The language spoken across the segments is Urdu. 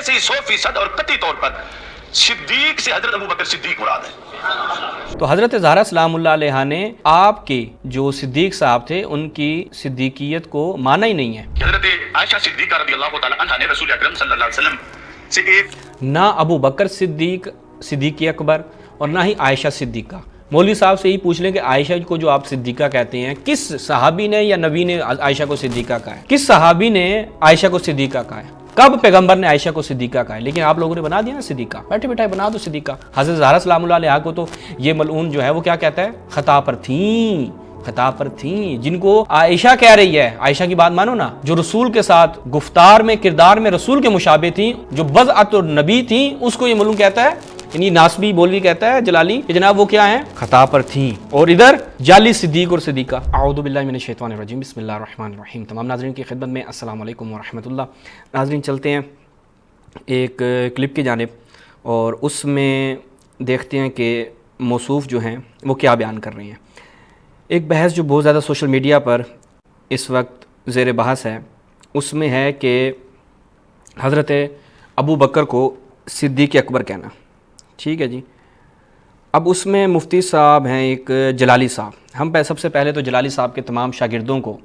ایسے ہی 100% اور قطعی طور پر صدیق سے حضرت ابوبکر صدیق مراد ہے۔ تو حضرت زہرا سلام اللہ علیہا نے آپ کے جو صدیق صاحب تھے ان کی صدیقیت کو مانا ہی نہیں ہے۔ حضرت عائشہ صدیقہ رضی اللہ تعالی عنہا نے رسول اکرم صلی اللہ علیہ وسلم سے ایک نہ ابو بکر صدیق اکبر اور نہ ہی عائشہ صدیقہ۔ مولوی صاحب سے یہی پوچھ لیں کہ عائشہ کو جو آپ صدیقہ کہتے ہیں، کس صحابی نے یا نبی نے عائشہ کو صدیقہ کہا ہے؟ کس صحابی نے عائشہ کو صدیقہ کہا ہے؟ کب پیغمبر نے عائشہ کو صدیقہ کہا ہے؟ لیکن آپ لوگوں نے بنا دیا نا صدیقہ، بیٹھے بیٹھے بنا دو صدیقہ۔ حضرت زہرا سلام اللہ علیہا کو تو یہ ملعون جو ہے وہ کیا کہتا ہے؟ خطا پر تھیں، جن کو عائشہ کہہ رہی ہے۔ عائشہ کی بات مانو نا، جو رسول کے ساتھ گفتار میں، کردار میں رسول کے مشابہ تھیں، جو بضعت النبی تھیں، اس کو یہ ملعون کہتا ہے، یعنی ناسبی بولوی کہتا ہے جلالی کہ جناب وہ کیا ہیں؟ خطا پر تھیں۔ اور ادھر جعلی صدیق اور صدیقہ۔ اعوذ باللہ من الشیطان الرجیم، بسم اللہ الرحمن الرحیم۔ تمام ناظرین کی خدمت میں السلام علیکم ورحمۃ اللہ۔ ناظرین چلتے ہیں ایک کلپ کی جانب اور اس میں دیکھتے ہیں کہ موصوف جو ہیں وہ کیا بیان کر رہے ہیں۔ ایک بحث جو بہت زیادہ سوشل میڈیا پر اس وقت زیر بحث ہے، اس میں ہے کہ حضرت ابو بکر کو صدیق اکبر کہنا، ٹھیک ہے جی۔ اب اس میں مفتی صاحب ہیں ایک جلالی صاحب، ہم سب سے پہلے تو جلالی صاحب کے تمام شاگردوں کو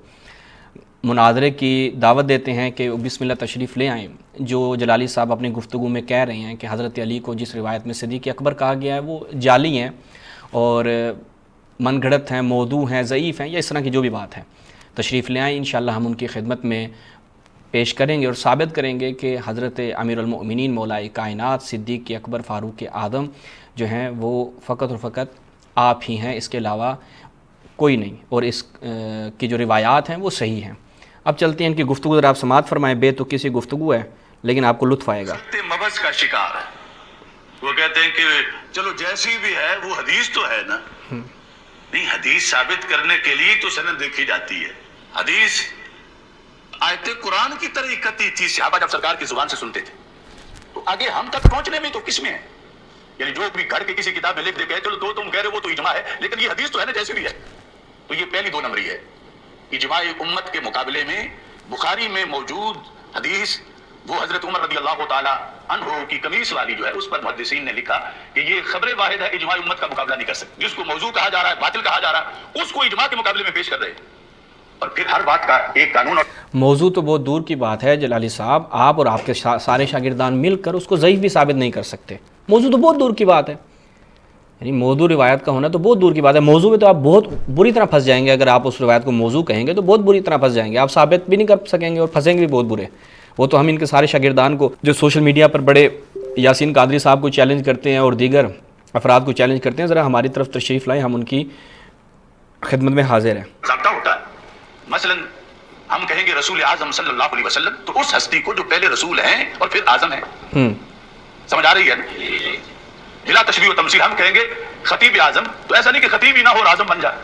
مناظرے کی دعوت دیتے ہیں کہ بسم اللہ تشریف لے آئیں۔ جو جلالی صاحب اپنی گفتگو میں کہہ رہے ہیں کہ حضرت علی کو جس روایت میں صدیق اکبر کہا گیا ہے وہ جعلی ہیں اور من گھڑت ہیں، موضوع ہیں، ضعیف ہیں، یا اس طرح کی جو بھی بات ہے، تشریف لے آئیں، انشاءاللہ ہم ان کی خدمت میں پیش کریں گے اور ثابت کریں گے کہ حضرت امیر المؤمنین مولا کائنات صدیق اکبر فاروق اعظم جو ہیں وہ فقط اور فقط آپ ہی ہیں، اس کے علاوہ کوئی نہیں، اور اس کی جو روایات ہیں وہ صحیح ہیں۔ اب چلتے ہیں ان کی گفتگو، ذرا آپ سماعت فرمائیں، بے تو کسی گفتگو ہے لیکن آپ کو لطف آئے گا۔ مبز کا شکار ہے، وہ کہتے ہیں کہ چلو جیسی بھی ہے وہ حدیث تو ہے نا، نہیں حدیث ثابت کرنے کے لیے تو سند دیکھی جاتی ہے۔ حدیث آیت قرآن کی طرح اکتی تھی، صحابہ جب سرکار کی زبان سے سنتے تھے تو آگے ہم تک پہنچنے میں تو کس میں ہے؟ یعنی جو بھی گھر کے کسی کتاب میں لکھ دے کہ چلو تو تم کہہ رہے ہو وہ تو اجماع ہے، لیکن یہ حدیث تو ہے نا جیسی بھی ہے۔ تو یہ پہلی 2 نمبری ہے، اجماع امت کے مقابلے میں بخاری میں موجود حدیث وہ حضرت عمر رضی اللہ تعالی عنہ کی قمیص والی جو ہے، اس پر محدثین نے لکھا کہ یہ خبر واحد ہے، اجماع امت کا مقابلہ نہیں کر سکتی۔ جس کو موضوع کہا جا رہا ہے، باطل کہا جا رہا ہے، اس کو اجماع کے مقابلے میں پیش کر رہے ہیں، اور پھر ہر بات کا ایک قانون۔ اور موضوع تو بہت دور کی بات ہے جلالی صاحب، آپ اور آپ کے سارے شاگردان مل کر اس کو ضعیف بھی ثابت نہیں کر سکتے۔ موضوع تو بہت دور کی بات ہے، یعنی موضوع روایت کا ہونا تو بہت دور کی بات ہے۔ موضوع میں تو آپ بہت بری طرح پھنس جائیں گے، اگر آپ اس روایت کو موضوع کہیں گے تو بہت بری طرح پھنس جائیں گے، آپ ثابت بھی نہیں کر سکیں گے اور پھنسیں گے بھی بہت برے۔ وہ تو ہم ان کے سارے شاگردان کو جو سوشل میڈیا پر بڑے یاسین قادری صاحب کو چیلنج کرتے ہیں اور دیگر افراد کو چیلنج کرتے ہیں، ذرا ہماری طرف تشریف لائیں، ہم ان کی خدمت میں حاضر ہیں۔ ضابطہ ہوتا ہے، مثلا ہم کہیں گے رسول اعظم صلی اللہ علیہ وسلم، تو اس ہستی کو جو پہلے رسول ہیں اور پھر اعظم ہیں، سمجھ آ رہی ہے؟ بلا تشبیہ و تمثیل ہم کہیں گے خطیب اعظم، تو ایسا نہیں کہ خطیب ہی نہ ہو اور اعظم بن جائے۔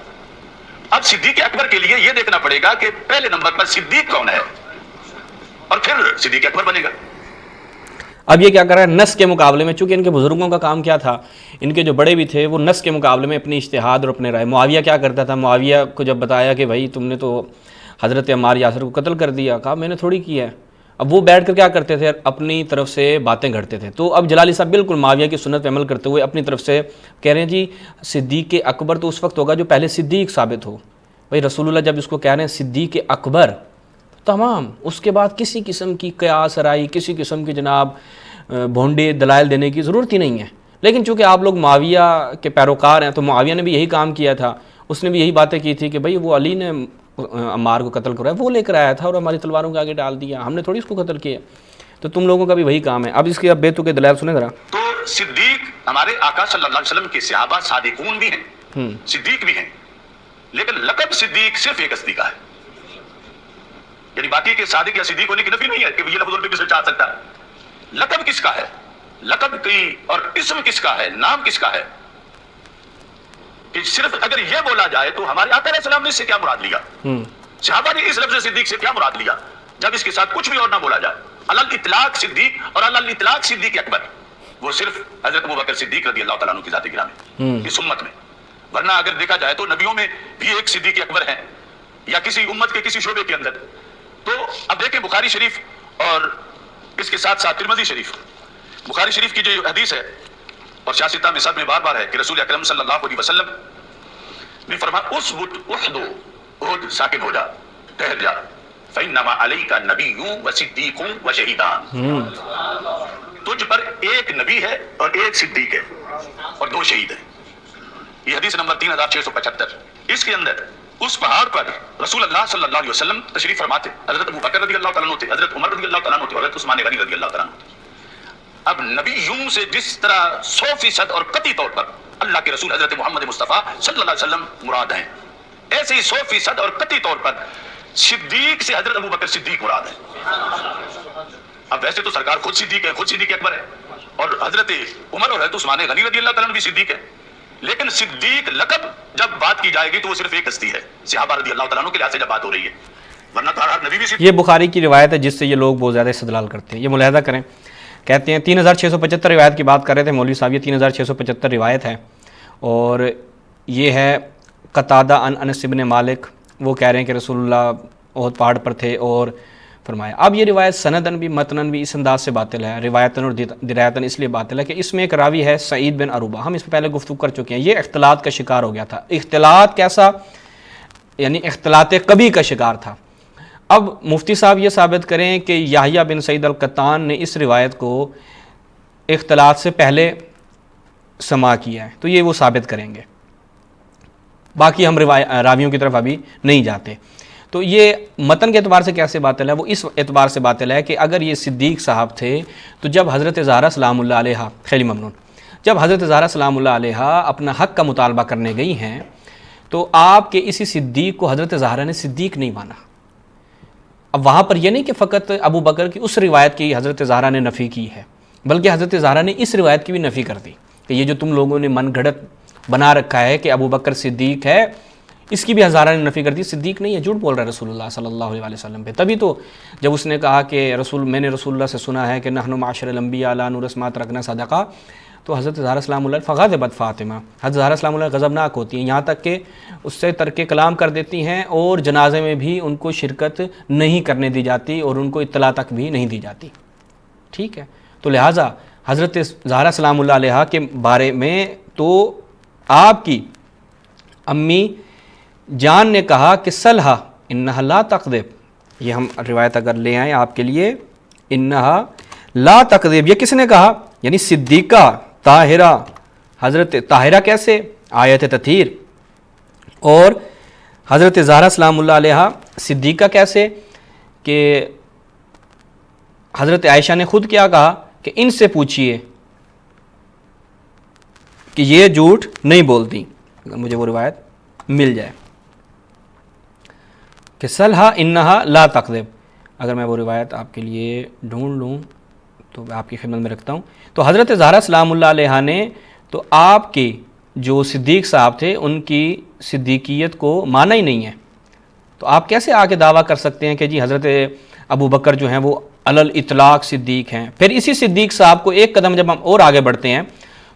اب صدیق اکبر کے لیے یہ دیکھنا پڑے گا کہ پہلے نمبر پر صدیق کون ہے اور پھر صدیق اکبر بنے گا۔ اب یہ کیا کر رہا ہے نص کے مقابلے میں، چونکہ ان کے بزرگوں کا کام کیا تھا، ان کے جو بڑے بھی تھے وہ نص کے مقابلے میں اپنی اجتہاد اور اپنے رائے۔ معاویہ کیا کرتا تھا، معاویہ کو جب بتایا کہ بھائی تم نے تو حضرت عمار یاسر کو قتل کر دیا، کہا میں نے تھوڑی کیا ہے۔ اب وہ بیٹھ کر کیا کرتے تھے، اپنی طرف سے باتیں گھڑتے تھے۔ تو اب جلالی صاحب بالکل معاویہ کی سنت پہ عمل کرتے ہوئے اپنی طرف سے کہہ رہے ہیں جی صدیق اکبر تو اس وقت ہوگا جو پہلے صدیق ثابت ہو۔ بھائی رسول اللہ جب اس کو کہہ رہے ہیں صدیق اکبر، تمام اس کے بعد کسی قسم کی قیاس رائی، کسی قسم کی جناب بھونڈے دلائل دینے کی ضرورت ہی نہیں ہے۔ لیکن چونکہ آپ لوگ معاویہ کے پیروکار ہیں تو معاویہ نے بھی یہی کام کیا تھا، اس نے بھی یہی باتیں کی تھی کہ بھئی وہ علی نے عمار کو قتل کرایا، وہ لے کر آیا تھا اور ہماری تلواروں کے آگے ڈال دیا، ہم نے تھوڑی اس کو قتل کیا۔ تو تم لوگوں کا بھی وہی کام ہے۔ اب اس کے اب بیتو کے دلائل سنیں ذرا۔ تو صدیق ہمارے آقا صلی اللہ علیہ وسلم کے صحابہ صادقون بھی ہیں، صدیق بھی ہیں، لیکن لقب صدیق صرف ایک ہستی کا ہے، یعنی باقی کے صادق یا صدیق ہونے کی نفی نہیں ہے کہ یہ لفظ ان پہ کس سے چاہ سکتا ہے۔ لقب کس کا ہے، لقب کی اور اسم کس کا ہے، نام کس کا ہے، کہ صرف اگر یہ بولا جائے تو ہمارے آقا علیہ السلام نے اس سے کیا مراد لیا، صحابہ نے اس لفظ صدیق سے کیا مراد لیا، جب اس کے ساتھ کچھ بھی اور نہ بولا جائے۔ علی الاطلاق صدیق اور علی الاطلاق صدیق اکبر، وہ صرف حضرت ابوبکر صدیق رضی اللہ تعالیٰ عنہ کی ذات گرامی اس امت میں۔ ورنہ اگر دیکھا جائے تو نبیوں میں بھی ایک صدیق اکبر ہیں یا کسی امت کے کسی شعبے کے اندر۔ تو اب دیکھیں بخاری شریف اور اس کے ساتھ ساتھ ترمذی شریف، بخاری شریف کی جو حدیث ہے اور شاستہ میں سب میں بار بار ہے کہ رسول اکرم صلی اللہ علیہ وسلم نے فرمایا اسبت احد، احد ساکن ہو جا، ٹھہر جا، فإنما علیک نبی و صدیق و شہیدان، تجھ پر ایک نبی ہے اور ایک صدیق ہے اور 2 شہید ہیں۔ یہ حدیث نمبر 3675۔ اس کے اندر اس پہاڑ پر رسول اللہ صلی اللہ علیہ وسلم تشریف فرماتے، حضرت ابو بکر رضی اللہ تعالیٰ عنہ تھے، حضرت عمر رضی اللہ تعالیٰ عنہ تھے اور حضرت عثمان غنی رضی اللہ تعالیٰ عنہ تھے۔ اب نبیوں سے جس طرح 100% اور قطعی طور پر اللہ کے رسول حضرت محمد مصطفیٰ صلی اللہ علیہ وسلم مراد ہیں، ایسے ہی 100% اور قطعی طور پر صدیق سے حضرت ابو بکر صدیق مراد ہے۔ اب ویسے تو سرکار خود صدیق ہے، خود صدیق اکبر ہے، اور حضرت عمر اور حضرت عثمان غنی رضی اللہ تعالیٰ عنہ بھی صدیق ہے، لیکن صدیق لقب جب بات کی جائے گی تو وہ صرف ایک ہستی ہے، صحابہ رضی اللہ تعالیٰ عنہ کے لحاظ سے جب بات ہو رہی ہے، ورنہ تو ہر نبی بھی صدیق۔ یہ بخاری کی روایت ہے جس سے یہ لوگ بہت زیادہ استدلال کرتے ہیں۔ یہ ملاحظہ کریں، کہتے ہیں 3675 روایت کی بات کر رہے تھے مولوی صاحب، یہ 3675 روایت ہے، اور یہ ہے قتادہ عن انس بن مالک، وہ کہہ رہے ہیں کہ رسول اللہ احد پہاڑ پر تھے اور فرمایا۔ اب یہ روایت سندن بھی متنن بھی اس انداز سے باطل ہے، روایتاً اور درایتاً اس لیے باطل ہے کہ اس میں ایک راوی ہے سعید بن عروبہ، ہم اس پہ پہلے گفتگو کر چکے ہیں، یہ اختلاط کا شکار ہو گیا تھا۔ اختلاط کیسا؟ یعنی اختلاط کبھی کا شکار تھا۔ اب مفتی صاحب یہ ثابت کریں کہ یحییٰ بن سعید القطان نے اس روایت کو اختلاط سے پہلے سماع کیا ہے، تو یہ وہ ثابت کریں گے، باقی ہم راویوں کی طرف ابھی نہیں جاتے۔ تو یہ متن کے اعتبار سے کیسے باطل ہے؟ وہ اس اعتبار سے باطل ہے کہ اگر یہ صدیق صاحب تھے تو جب حضرت زہرا سلام اللہ علیہا، خیلی ممنون، جب حضرت زہرا سلام اللہ علیہا اپنا حق کا مطالبہ کرنے گئی ہیں تو آپ کے اسی صدیق کو حضرت زہرا نے صدیق نہیں مانا۔ اب وہاں پر یہ نہیں کہ فقط ابو بکر کی اس روایت کی حضرت زہرا نے نفی کی ہے، بلکہ حضرت زہرا نے اس روایت کی بھی نفی کر دی کہ یہ جو تم لوگوں نے من گھڑت بنا رکھا ہے کہ ابو بکر صدیق ہے، اس کی بھی ہزارہ نے نفی کر دی، صدیق نہیں ہے، جھوٹ بول رہا ہے رسول اللہ صلی اللہ علیہ وسلم پہ۔ تبھی تو جب اس نے کہا کہ میں نے رسول اللہ سے سنا ہے کہ نحن معاشر الانبیاء لا نورث ما ترکنا صدقہ، تو حضرت زہرا سلام اللہ فغضبت فاطمہ، حضرت زہرا سلام اللہ غضبناک ہوتی ہیں، یہاں تک کہ اس سے ترک کلام کر دیتی ہیں اور جنازے میں بھی ان کو شرکت نہیں کرنے دی جاتی اور ان کو اطلاع تک بھی نہیں دی جاتی، ٹھیک ہے۔ تو لہٰذا حضرت زہرا سلام اللہ علیہا کے بارے میں تو آپ کی امی جان نے کہا کہ سلحا انہا لا تکذب، یہ ہم روایت اگر لے آئیں آپ کے لیے، انہا لا تکذب، یہ کس نے کہا؟ یعنی صدیقہ طاہرہ، حضرت طاہرہ کیسے؟ آیت تطہیر، اور حضرت زہرا سلام اللہ علیہا صدیقہ کیسے؟ کہ حضرت عائشہ نے خود کیا کہا کہ ان سے پوچھئے کہ یہ جھوٹ نہیں بولتی، اگر مجھے وہ روایت مل جائے کہ سلحا انہا لا تکذب، اگر میں وہ روایت آپ کے لیے ڈھونڈ لوں تو آپ کی خدمت میں رکھتا ہوں۔ تو حضرت زہرا سلام اللہ علیہا نے تو آپ کے جو صدیق صاحب تھے ان کی صدیقیت کو مانا ہی نہیں ہے، تو آپ کیسے آ کے دعویٰ کر سکتے ہیں کہ جی حضرت ابو بکر جو ہیں وہ علی الاطلاق صدیق ہیں؟ پھر اسی صدیق صاحب کو ایک قدم جب ہم اور آگے بڑھتے ہیں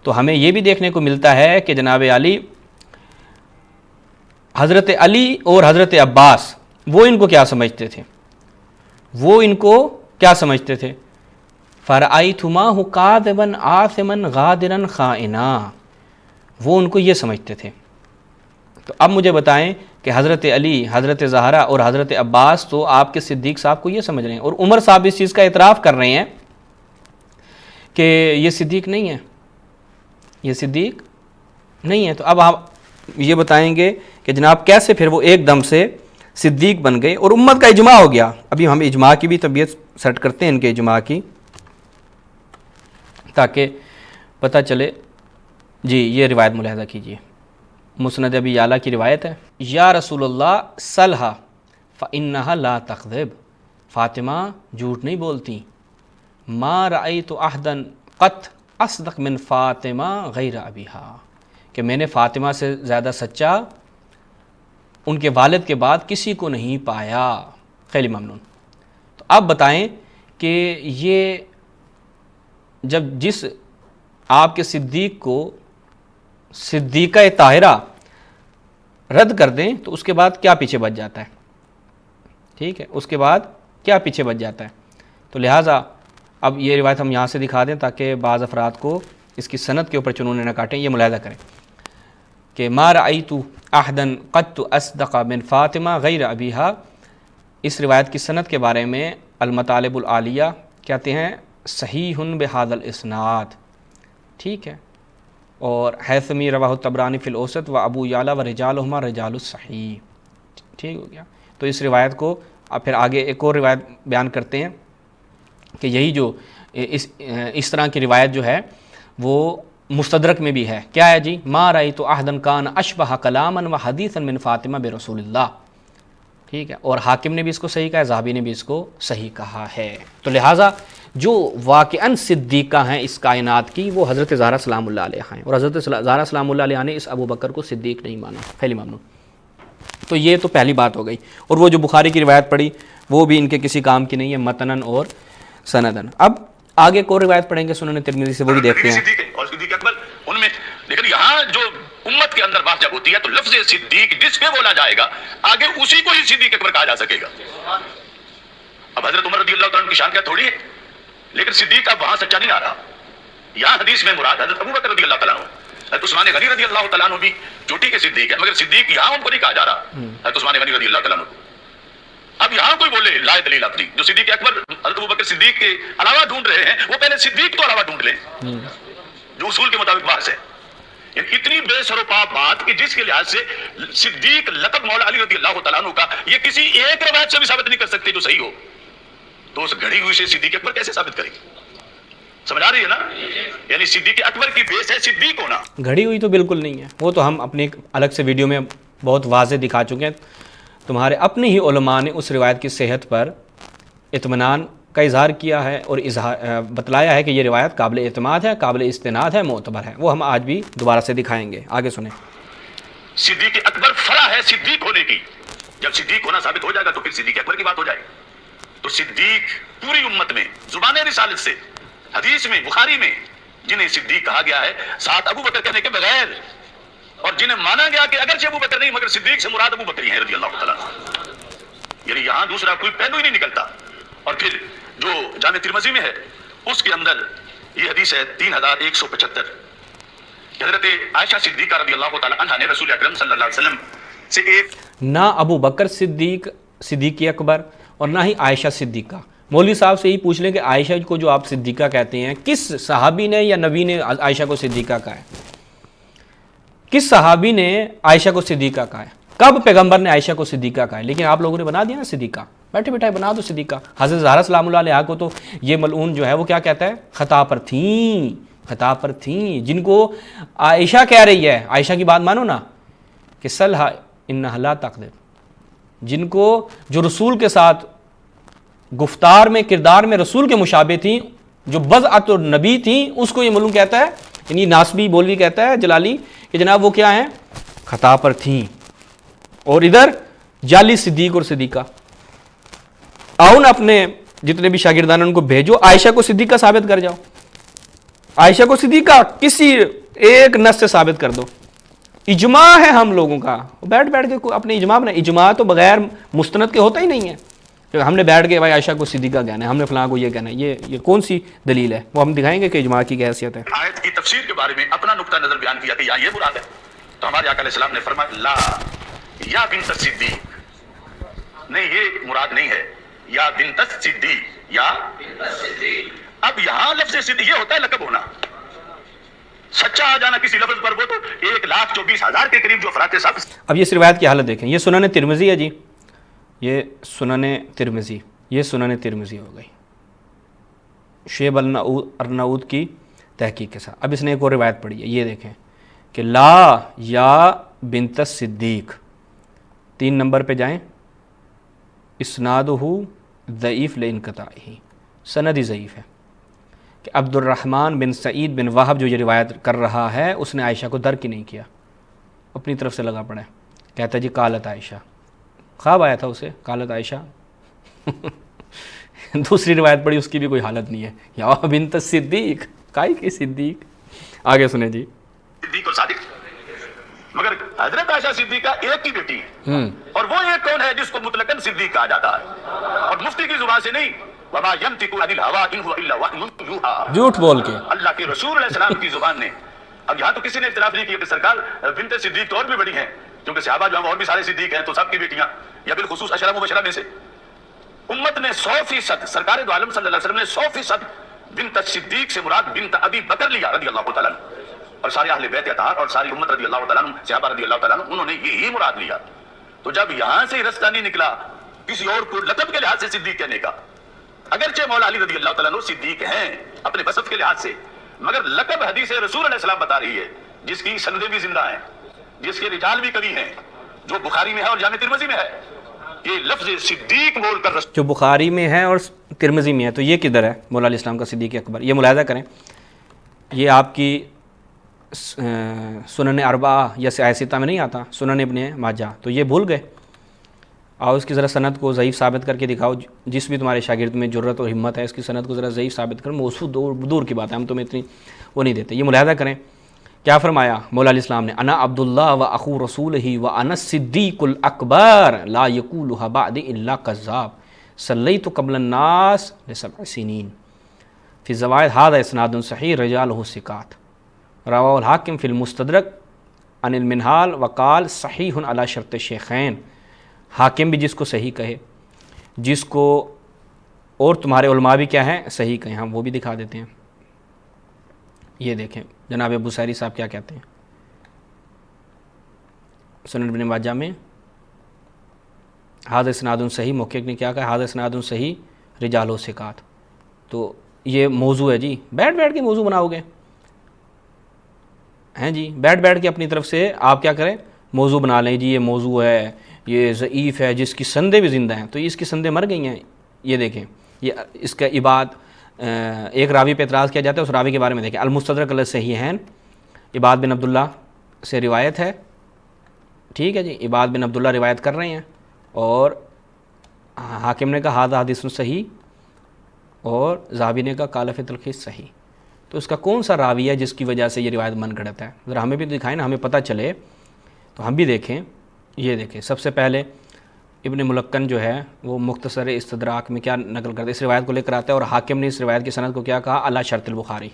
تو ہمیں یہ بھی دیکھنے کو ملتا ہے کہ جناب علی، حضرت علی اور حضرت عباس وہ ان کو کیا سمجھتے تھے؟ وہ ان کو کیا سمجھتے تھے؟ فَرَأَيْتُمَاهُ كَاذِبًا عَاصِمًا غَادِرًا خَائِنًا، وہ ان کو یہ سمجھتے تھے۔ تو اب مجھے بتائیں کہ حضرت علی، حضرت زہرا اور حضرت عباس تو آپ کے صدیق صاحب کو یہ سمجھ رہے ہیں، اور عمر صاحب اس چیز کا اعتراف کر رہے ہیں کہ یہ صدیق نہیں ہے، یہ صدیق نہیں ہے۔ تو اب آپ یہ بتائیں گے کہ جناب کیسے پھر وہ ایک دم سے صدیق بن گئے اور امت کا اجماع ہو گیا؟ ابھی ہم اجماع کی بھی طبیعت سیٹ کرتے ہیں، ان کے اجماع کی، تاکہ پتہ چلے۔ جی یہ روایت ملاحظہ کیجیے، مسند ابی یعلا کی روایت ہے، یا رسول اللہ سلحا فإنہا لا تکذب، فاطمہ جھوٹ نہیں بولتی، ما رأیت احدا قط اصدق من فاطمہ غیر ابیہا، کہ میں نے فاطمہ سے زیادہ سچا ان کے والد کے بعد کسی کو نہیں پایا۔ خیلی ممنون۔ تو آپ بتائیں کہ یہ جب جس آپ کے صدیق کو صدیقہ طاہرہ رد کر دیں تو اس کے بعد کیا پیچھے بچ جاتا ہے؟ ٹھیک ہے، اس کے بعد کیا پیچھے بچ جاتا ہے؟ تو لہٰذا اب یہ روایت ہم یہاں سے دکھا دیں تاکہ بعض افراد کو اس کی سند کے اوپر چنونے نہ کاٹیں. یہ ملاحظہ کریں کہ ما رأیت احدا قط اصدق من فاطمہ غیر ابیہا. اس روایت کی سند کے بارے میں المطالب العالیہ کہتے ہیں صحیح بہذا الاسناد. ٹھیک ہے. اور حیثمی رواہ الطبرانی فی الاوسط و ابو یعلا و رجالہما رجال الصحیح. ٹھیک ہو گیا. تو اس روایت کو اب پھر آگے ایک اور روایت بیان کرتے ہیں کہ یہی جو اس طرح کی روایت جو ہے وہ مستدرک میں بھی ہے. کیا ہے جی؟ ما رأیت احدا کان اشبہ کلاما و حدیثا من فاطمہ برسول اللہ. ٹھیک ہے. اور حاکم نے بھی اس کو صحیح کہا ہے, ذہبی نے بھی اس کو صحیح کہا ہے. تو لہٰذا جو واقعاً صدیقہ ہیں اس کائنات کی وہ حضرت زہرا سلام اللہ علیہ ہیں, اور حضرت زہرا سلام اللہ علیہ نے اس ابو بکر کو صدیق نہیں مانا. پہلی ممنوع. تو یہ تو پہلی بات ہو گئی. اور وہ جو بخاری کی روایت پڑھی وہ بھی ان کے کسی کام کی نہیں ہے متنن اور سندن. اب آگے ایک اور روایت پڑھیں گے سنن ترمذی سے, وہ بھی دیکھتے ہیں. اور صدیق اکبر ان میں, لیکن یہاں جو امت کے اندر بات جب ہوتی ہے تو لفظ صدیق جس پہ بولا جائے گا آگے اسی کو ہی صدیق اکبر کہا جا سکے گا. اب حضرت عمر رضی اللہ تعالیٰ کی شان کیا تھوڑی ہے, لیکن صدیق اب وہاں سچا نہیں آ رہا. یہاں حدیث میں مراد حضرت ابو بکر رضی اللہ تعالیٰ عنہ, حضرت عثمان غنی رضی اللہ تعالیٰ عنہ بھی چوٹی کے صدیق ہے, مگر صدیق یہاں ان کو نہیں کہا جا رہا حضرت عثمان غنی رضی اللہ تعالیٰ عنہ. اب یہاں کوئی بولے لا دلیل اپنی, جو صدیق اکبر حضرت ابو بکر صدیق کے علاوہ ڈھونڈ رہے ہیں وہ پہلے صدیق کو علاوہ ڈھونڈ لیں جو اصول کے مطابق بحث ہے. اتنی بے سر و پا بات کہ جس کے لحاظ سے صدیق لقب مولا علی رضی اللہ تعالیٰ عنہ کا یہ کسی ایک روایت سے بھی ثابت نہیں کر سکتے جو صحیح ہو, تو اس گھڑی ہوئی سے صدیق اکبر کیسے ثابت کریں گے؟ سمجھ آ رہی ہے نا؟ یعنی صدیق اکبر کی بیس ہے صدیق ہونا. گھڑی ہوئی تو بالکل نہیں ہے, وہ تو ہم اپنے الگ سے ویڈیو میں بہت واضح دکھا چکے ہیں. تمہارے اپنے ہی علماء نے اس روایت کی صحت پر اطمینان کا اظہار کیا ہے اور بتلایا ہے کہ یہ روایت قابل اعتماد ہے, قابل استناد ہے, معتبر ہے. وہ ہم آج بھی دوبارہ سے دکھائیں گے. آگے سنیں. صدیق اکبر فرع ہے صدیق ہونے کی. جب صدیق ہونا ثابت ہو جائے گا تو پھر صدیق اکبر کی بات ہو جائے گی. تو صدیق پوری امت میں زبان رسالت سے حدیث میں بخاری میں جنہیں صدیق کہا گیا ہے ساتھ ابو بکر کہنے کے بغیر, اور جنہیں مانا گیا کہ اگرچہ ابو بکر نہیں مگر صدیق سے مراد ابو بکر ہی ہیں رضی اللہ تعالیٰ. یعنی یہاں دوسرا کوئی پہلو ہی نہیں نکلتا. اور پھر جو جامع ترمذی میں ہے اس کے اندر یہ حدیث ہے 3175 کہ حضرت عائشہ صدیقہ رضی اللہ تعالیٰ عنہا نے رسول اکرم صلی اللہ علیہ وسلم سے ایک نہ ابو بکر صدیق اکبر اور نہ ہی عائشہ صدیقہ. مولوی صاحب سے یہی پوچھ لیں کہ عائشہ کو جو آپ صدیقہ کہتے ہیں کس صحابی نے یا نبی نے عائشہ کو صدیقہ کہا ہے؟ کس صحابی نے عائشہ کو صدیقہ کہا ہے؟ کب پیغمبر نے عائشہ کو صدیقہ کہا ہے؟ لیکن آپ لوگوں نے بنا دیا نا صدیقہ, بیٹھے بیٹھے بنا دو صدیقہ. حضرت زہرا سلام اللہ علیہ کو تو یہ ملعون جو ہے وہ کیا کہتا ہے؟ خطا پر تھیں, جن کو عائشہ کہہ رہی ہے. عائشہ کی بات مانو نا کہ صلح انہا لا تقدر, جن کو جو رسول کے ساتھ گفتار میں کردار میں رسول کے مشابہ تھیں, جو بضعت النبی تھیں, اس کو یہ ملعون کہتا ہے. یعنی ناسبی بولوی کہتا ہے جلالی کہ جناب وہ کیا ہیں؟ خطا پر تھیں. اور ادھر جعلی صدیق اور صدیقہ. آؤ نا اپنے جتنے بھی شاگردان ان کو بھیجو, عائشہ کو صدیقہ ثابت کر جاؤ. عائشہ کو صدیقہ کسی ایک نص سے ثابت کر دو. اجماع ہے ہم لوگوں کا, بیٹھ کے اپنے اجماع بنا. اجماع تو بغیر مستند کے ہوتا ہی نہیں ہے. ہم نے بیٹھ کے بھائی عائشہ کو صدیقہ کہنا ہے, ہم نے فلاں کو یہ کہنا ہے, یہ کون سی دلیل ہے؟ وہ ہم دکھائیں گے کہ اجماع کی کیا حیثیت ہے. آیت کی تفسیر کے بارے میں اپنا نقطہ نظر بیان کیا کہ یہ مراد ہے, تو ہمارے آقا علیہ السلام نے فرمایا لا یا بنت الصدیق, نہیں یہ مراد نہیں ہے یا بنت الصدیق یا. اب یہاں لفظ صدیق یہ ہوتا ہے لقب ہونا, سچا آ جانا کسی لفظ پر, وہ تو 1,24,000 کے قریب جو افراد کے ساتھ. اب یہ روایت کی حالت دیکھیں. یہ سنن ترمذی ہے جی, یہ سنن ترمذی ہو گئی شیب ارناؤد کی تحقیق کے ساتھ. اب اس نے ایک اور روایت پڑھی ہے, یہ دیکھیں کہ لا یا بنت الصدیق. 3 نمبر پہ جائیں. اسنادہ ضعیف لانقطاعہ, سند ہی ضعیف ہے کہ عبد الرحمن بن سعید بن وہب جو یہ روایت کر رہا ہے اس نے عائشہ کو درک ہی نہیں کیا, اپنی طرف سے لگا پڑا ہے. کہتا جی قالت عائشہ, خواب آیا تھا اسے, قالت عائشہ. دوسری روایت پڑھی اس کی بھی کوئی حالت نہیں ہے, یا بنت الصدیق, کائی کی صدیق. آگے سنیں جی. صدیق اور صادق, مگر حضرت عائشہ صدیقہ ایک کی بیٹی ہے, اور وہ ایک کون ہے جس کو مطلقاً صدیق کہا جاتا ہے, اور مفتی کی زبان سے نہیں وما ينطق عن الهوى ان هو الا وحی یوحى. جھوٹ بول کے اللہ کے رسول علیہ السلام کی زبان نے. اب یہاں تو کسی نے اختلاف نہیں کیا کہ سرکار بنت صدیق تو اور بھی بڑی ہیں، کیونکہ صحابہ جو ہیں اور بھی سارے صدیق ہیں، تو سب کی بیٹیاں یا بالخصوص عشرہ مبشرہ میں سے امت نے 100% سرکار دو عالم صلی اللہ علیہ وسلم نے 100% بنت صدیق سے مراد بنت ابی بکر لیا رضی اللہ تعالیٰ عنہ، اور سارے اہل بیت اطہار اور ساری امت رضی اللہ تعالیٰ عنہ، صحابہ رضی اللہ تعالیٰ عنہ، انہوں نے یہی مراد لیا. تو جب یہاں سے رستہ نہیں نکلا کسی اور کو لقب کے لحاظ سے صدیق کہنے کا، اگرچہ مولا علی رضی اللہ تعالیٰ عنہ صدیق ہیں اپنے وصف کے لحاظ سے، مگر لقب حدیث رسول علیہ السلام بتا رہی ہے جس کی سندیں بھی زندہ ہیں، جس کے رجال بھی قوی ہیں، جو بخاری میں ہے اور جامع ترمذی میں ہے. یہ لفظ صدیق بول کر جو بخاری میں ہے اور ترمذی میں ہے، تو یہ کدھر ہے مولا علیہ السلام کا صدیق اکبر؟ یہ ملاحظہ کریں، یہ آپ کی سنن اربعہ یا سیاہ ستہ میں نہیں آتا، سنن ابن ماجہ، تو یہ بھول گئے. اور اس کی ذرا سند کو ضعیف ثابت کر کے دکھاؤ، جس بھی تمہارے شاگرد میں جرت اور ہمت ہے اس کی سند کو ذرا ضعیف ثابت کریں. موضوع دور کی بات ہے، ہم تمہیں اتنی وہ نہیں دیتے. یہ ملاحظہ کریں کیا فرمایا مولا علیہ السلام نے، انا عبداللہ و اخو رسول ہی و انا الصدیق الاکبر لا یقولها بعد الا کذاب صلیت قبل الناس ل7 سنین فی الزوائد هذا اسناد صحیح رجاله ثقات رواه الحاکم فی المستدرک عن المنہال وقال صحیح علی شرط الشیخین. حاکم بھی جس کو صحیح کہے، جس کو اور تمہارے علماء بھی کیا ہیں صحیح کہیں، ہم وہ بھی دکھا دیتے ہیں. یہ دیکھیں جناب بصیری صاحب کیا کہتے ہیں سنن ابن ماجہ میں، ھذا اسناد صحیح، محقق نے کیا کہا، ھذا اسناد صحیح رجال ثقات. تو یہ موضوع ہے جی، بیٹھ کے موضوع بناؤ گے ہیں جی، بیٹھ کے اپنی طرف سے آپ کیا کریں موضوع بنا لیں جی، یہ موضوع ہے، یہ ضعیف ہے، جس کی سندیں بھی زندہ ہیں. تو اس کی سندیں مر گئی ہیں. یہ دیکھیں، یہ اس کا عباد ایک راوی پہ اعتراض کیا جاتا ہے، اس راوی کے بارے میں دیکھیں، المستدرک علی صحیحین عباد بن عبداللہ سے روایت ہے، ٹھیک ہے جی، عباد بن عبداللہ روایت کر رہے ہیں، اور حاکم نے کہا ھذا حدیث صحیح، اور ذہبی نے کہا قال فی تلخیص صحیح. تو اس کا کون سا راوی ہے جس کی وجہ سے یہ روایت من گھڑت ہے؟ ذرا ہمیں بھی دکھائیں نا، ہمیں پتہ چلے تو ہم بھی دیکھیں. یہ دیکھیں، سب سے پہلے ابن ملکن جو ہے وہ مختصر استدراک میں کیا نقل کرتے، اس روایت کو لے کر آتا ہے، اور حاکم نے اس روایت کی سند کو کیا کہا علی شرط البخاری.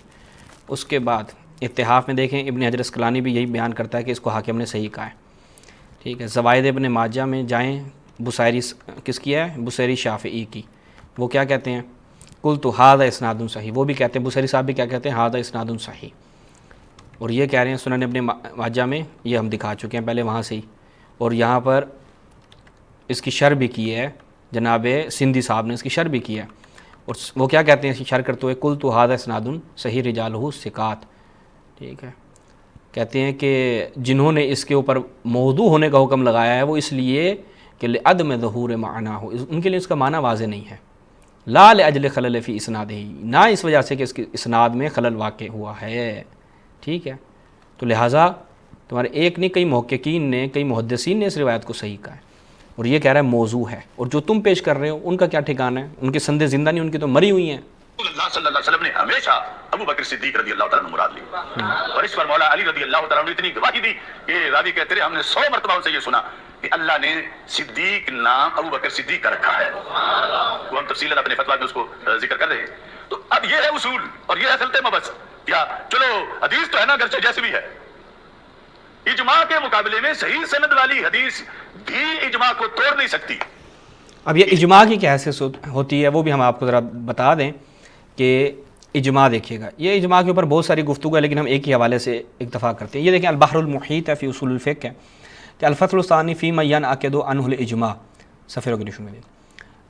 اس کے بعد اتحاف میں دیکھیں ابن حجر اسقلانی بھی یہی بیان کرتا ہے کہ اس کو حاکم نے صحیح کہا ہے، ٹھیک ہے. زوائد ابن ماجہ میں جائیں، بصیری کس کی ہے، بصیری شافعی کی، وہ کیا کہتے ہیں قلت ھذا اسناد صحیح، وہ بھی کہتے ہیں، بصیری صاحب بھی کیا کہتے ہیں ھذا اسناد صحیح. اور یہ کہہ رہے ہیں سنن ابن ماجہ میں، یہ ہم دکھا چکے ہیں پہلے وہاں سے ہی. اور یہاں پر اس کی شرح بھی کی ہے جناب سندھی صاحب نے، اس کی شرح بھی کی ہے، اور وہ کیا کہتے ہیں اس کی شرح کرتے ہوئے قلت ھذا اسناد صحیح رجالہ ثقات، ٹھیک ہے. کہتے ہیں کہ جنہوں نے اس کے اوپر موضوع ہونے کا حکم لگایا ہے وہ اس لیے کہ لعدم ظہور معناہ، ان کے لیے اس کا معنی واضح نہیں ہے، لا لاجل خلل فی اسنادہ، نہ اس وجہ سے کہ اس کے اسناد میں خلل واقع ہوا ہے، ٹھیک ہے. تو لہٰذا تمہارے ایک نے، کئی محققین نے، کئی محدثین نے اس روایت کو صحیح کہا ہے، اور یہ کہہ رہا ہے موضوع ہے. اور جو تم پیش کر رہے ہو ان کا کیا ٹھکانہ ہے، ان کی سندیں زندہ نہیں، ان کی تو مری ہوئی ہیں. اللہ صلی اللہ علیہ وسلم نے ہمیشہ ابو بکر صدیق رضی اللہ تعالیٰ عنہ مراد لی، اور اس پر مولا علی رضی اللہ تعالیٰ عنہ اتنی گواہی دی کہ راوی کہتے رہے ہم نے 100 مرتبہ ان سے یہ سنا کہ اللہ نے صدیق نام ابو بکر صدیق کا رکھا ہے. وہ ہم تفصیلاً اپنے فتویٰ میں اس کو ذکر کر رہے ہیں. تو اب یہ ہے اصول اور یہ ہے خلط مبس. کیا چلو حدیث تو ہے نا، اگرچہ جیسے بھی ہے، اجماع کے مقابلے میں صحیح سند والی حدیث بھی اجماع کو توڑ نہیں سکتی. اب یہ اجماع کی کیا حیثیت ہوتی ہے وہ بھی ہم آپ کو ذرا بتا دیں کہ اجماع دیکھیے گا، یہ اجماع کے اوپر بہت ساری گفتگو ہے، لیکن ہم ایک ہی حوالے سے اکتفا کرتے ہیں. یہ دیکھیں البحر المحیط ہے فی اصول الفقہ ہے کہ الفصل الثانی فیما ینعقد عنہ الاجماع، صفحے کنڈیشن میں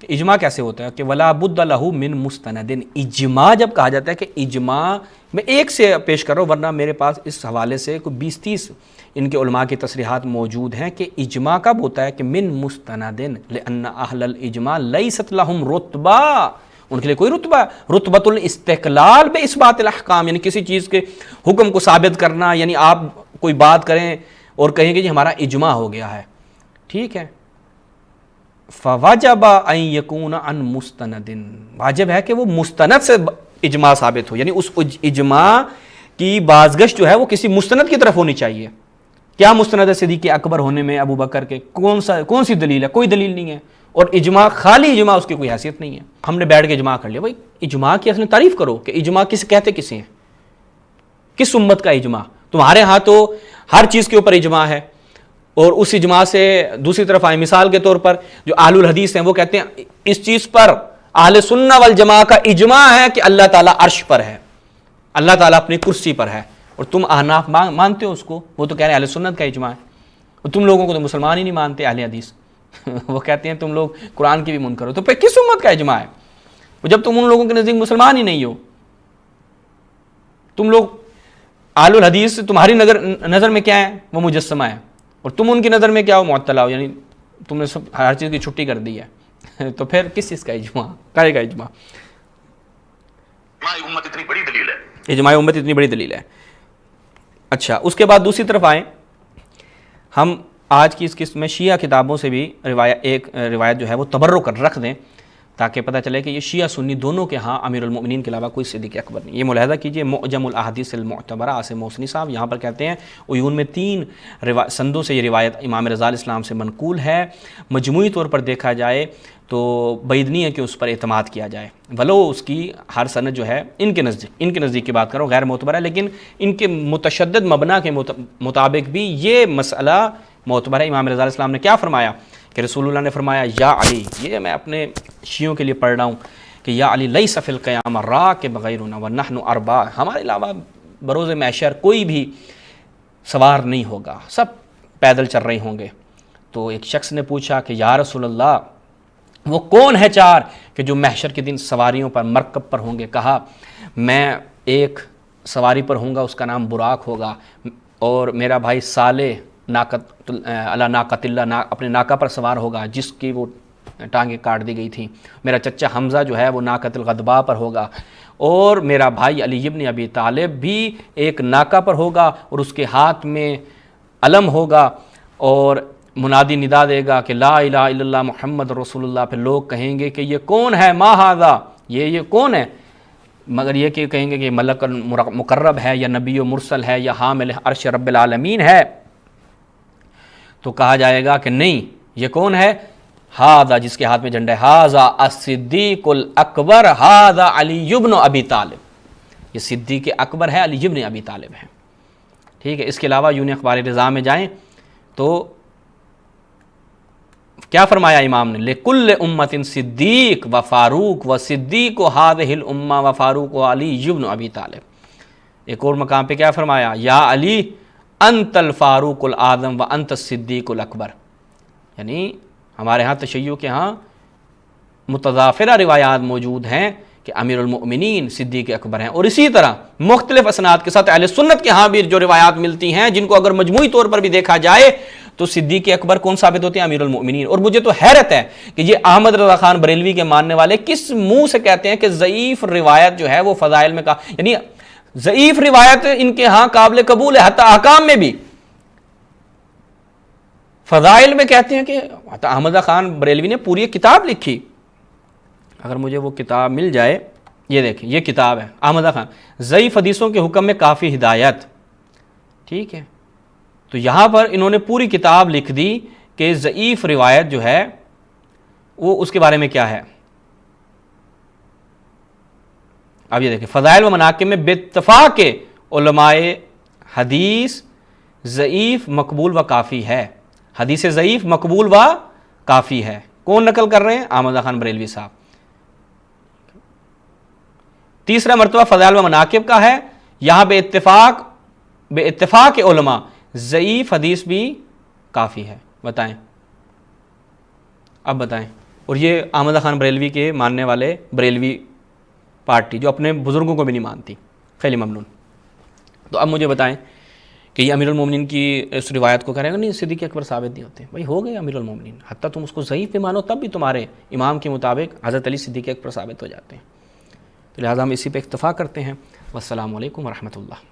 کہ اجماع کیسے ہوتا ہے کہ ولا بد لہ من مستند. اجماع جب کہا جاتا ہے کہ اجماع میں ایک سے پیش کرو، ورنہ میرے پاس اس حوالے سے کوئی 20-30 ان کے علماء کی تصریحات موجود ہیں کہ اجماع کب ہوتا ہے کہ من مستند لان اہل الاجماع لیست لہم رتبہ، ان کے لیے کوئی رتبہ، رتبۃ الاستقلال بے اثبات الاحکام، یعنی کسی چیز کے حکم کو ثابت کرنا، یعنی آپ کوئی بات کریں اور کہیں کہ جی ہمارا اجماع ہو گیا ہے، ٹھیک ہے. فواجب ان یکون عن مستند، واجب ہے کہ وہ مستند سے اجماع ثابت ہو، یعنی اس اجماع کی بازگشت جو ہے وہ کسی مستند کی طرف ہونی چاہیے. کیا مستند ہے صدیق اکبر ہونے میں ابو بکر کے؟ کون سی دلیل ہے؟ کوئی دلیل نہیں ہے. اور اجماع خالی اجماع اس کی کوئی حیثیت نہیں ہے. ہم نے بیٹھ کے اجماع کر لیا. بھائی اجماع کی اصل تعریف کرو کہ اجماع کس کہتے کسے ہیں, کس امت کا اجماع؟ تمہارے ہاں تو ہر چیز کے اوپر اجماع ہے, اور اس اجماع سے دوسری طرف آئے. مثال کے طور پر جو اہل الحدیث ہیں وہ کہتے ہیں اس چیز پر اہل سنہ والجماع کا اجماع ہے کہ اللہ تعالیٰ عرش پر ہے, اللہ تعالیٰ اپنی کرسی پر ہے, اور تم احناف مانتے ہو اس کو, وہ تو کہہ رہے ہیں اہل سنت کا اجماع ہے, اور تم لوگوں کو تو مسلمان ہی نہیں مانتے اہل حدیث. وہ کہتے ہیں تم لوگ قرآن کی بھی منکر ہو. تو پھر کس امت کا اجماع ہے جب تم ان لوگوں کے نزدیک مسلمان ہی نہیں ہو؟ تم لوگ اہل الحدیث تمہاری نظر میں کیا ہے؟ وہ مجسمہ ہے, اور تم ان کی نظر میں کیا ہو؟ معطلہ ہو, یعنی تم نے سب ہر چیز کی چھٹی کر دی ہے. تو پھر کس چیز کا اجماع کرے گا؟ اجماع امت اتنی بڑی دلیل ہے, اجماع امت اتنی بڑی دلیل ہے. اچھا, اس کے بعد دوسری طرف آئیں. ہم آج کی اس قسط میں شیعہ کتابوں سے بھی ایک روایت جو ہے وہ تبرک کر رکھ دیں, تاکہ پتہ چلے کہ یہ شیعہ سنی دونوں کے ہاں امیر المؤمنین کے علاوہ کوئی صدیق اکبر نہیں. یہ ملاحظہ کیجئے, معجم الاحادیث المعتبرہ عاصم موصلی صاحب یہاں پر کہتے ہیں عیون میں 3 سندوں سے یہ روایت امام رضا علیہ السلام سے منقول ہے. مجموعی طور پر دیکھا جائے تو بعید نہیں ہے کہ اس پر اعتماد کیا جائے, ولو اس کی ہر سند جو ہے ان کے نزدیک کی بات کرو غیر معتبر ہے, لیکن ان کے متشدد مبنا کے مطابق بھی یہ مسئلہ معتبر ہے. امام رضا علیہ السلام نے کیا فرمایا کہ رسول اللہ نے فرمایا یا علی, یہ میں اپنے شیعوں کے لیے پڑھ رہا ہوں کہ یا علی لیس فی القیامہ راکب غیرنا ونحن اربع, ہمارے علاوہ بروز محشر کوئی بھی سوار نہیں ہوگا, سب پیدل چل رہے ہوں گے. تو ایک شخص نے پوچھا کہ یا رسول اللہ وہ کون ہے 4 کہ جو محشر کے دن سواریوں پر مرکب پر ہوں گے؟ کہا میں ایک سواری پر ہوں گا, اس کا نام براق ہوگا, اور میرا بھائی صالح ناقت اللہ اپنے ناکہ پر سوار ہوگا جس کی وہ ٹانگیں کاٹ دی گئی تھیں. میرا چچا حمزہ جو ہے وہ ناقت الغضباء پر ہوگا, اور میرا بھائی علی ابن ابی طالب بھی ایک ناکہ پر ہوگا, اور اس کے ہاتھ میں علم ہوگا, اور منادی ندا دے گا کہ لا الہ الا اللہ محمد رسول اللہ. پھر لوگ کہیں گے کہ یہ کون ہے؟ ما ھذا, یہ کون ہے؟ مگر یہ کہ کہیں گے کہ ملک مقرب ہے, یا نبی و مرسل ہے, یا حامل عرش رب العالمین ہے. تو کہا جائے گا کہ نہیں, یہ کون ہے؟ ھذا, جس کے ہاتھ میں جھنڈا ہے, ھذا الصدیق الاکبر ھذا علی ابن ابی طالب, یہ صدیق اکبر ہے, علی ابن ابی طالب ہے. ٹھیک ہے. اس کے علاوہ یوں اخبار رضا میں جائیں تو کیا فرمایا امام نے؟ لکل امت صدیق و فاروق و صدیق و ھذہ الامہ و فاروق و علی ابن ابی طالب. ایک اور مقام پہ کیا فرمایا؟ یا علی انت الفاروق الاعظم و انت الصدیق الاکبر. یعنی ہمارے ہاں تشیع کے ہاں متضافرہ روایات موجود ہیں کہ امیر المؤمنین صدیق اکبر ہیں, اور اسی طرح مختلف اسناد کے ساتھ اہل سنت کے ہاں بھی جو روایات ملتی ہیں جن کو اگر مجموعی طور پر بھی دیکھا جائے تو صدیق اکبر کون ثابت ہوتے ہیں؟ امیر المؤمنین. اور مجھے تو حیرت ہے کہ یہ احمد رضا خان بریلوی کے ماننے والے کس منہ سے کہتے ہیں کہ ضعیف روایت جو ہے وہ فضائل میں یعنی ضعیف روایت ان کے ہاں قابل قبول ہے, حتی احکام میں بھی. فضائل میں کہتے ہیں کہ احمد رضا خان بریلوی نے پوری ایک کتاب لکھی, اگر مجھے وہ کتاب مل جائے, یہ دیکھیں یہ کتاب ہے احمد رضا خان, ضعیف حدیثوں کے حکم میں کافی ہدایت. ٹھیک ہے. تو یہاں پر انہوں نے پوری کتاب لکھ دی کہ ضعیف روایت جو ہے وہ اس کے بارے میں کیا ہے. اب یہ دیکھیں فضائل و مناقب میں بے اتفاق علماء حدیث ضعیف مقبول و کافی ہے. حدیث ضعیف مقبول و کافی ہے. کون نقل کر رہے ہیں؟ احمد رضا خان بریلوی صاحب. تیسرا مرتبہ فضائل و مناقب کا ہے, یہاں بے اتفاق علماء ضعیف حدیث بھی کافی ہے. بتائیں, اب بتائیں. اور یہ احمد رضا خان بریلوی کے ماننے والے بریلوی پارٹی جو اپنے بزرگوں کو بھی نہیں مانتی, خیلی ممنون. تو اب مجھے بتائیں کہ یہ امیر المومنین کی اس روایت کو کرے گا نہیں صدیق اکبر ثابت نہیں ہوتے. بھائی ہو گئے امیر المومنین, حتیٰ تم اس کو ضعیف بھی مانو تب بھی تمہارے امام کے مطابق حضرت علی صدیق اکبر ثابت ہو جاتے ہیں. تو لہٰذا ہم اسی پہ اکتفا کرتے ہیں. والسلام علیکم ورحمۃ اللہ.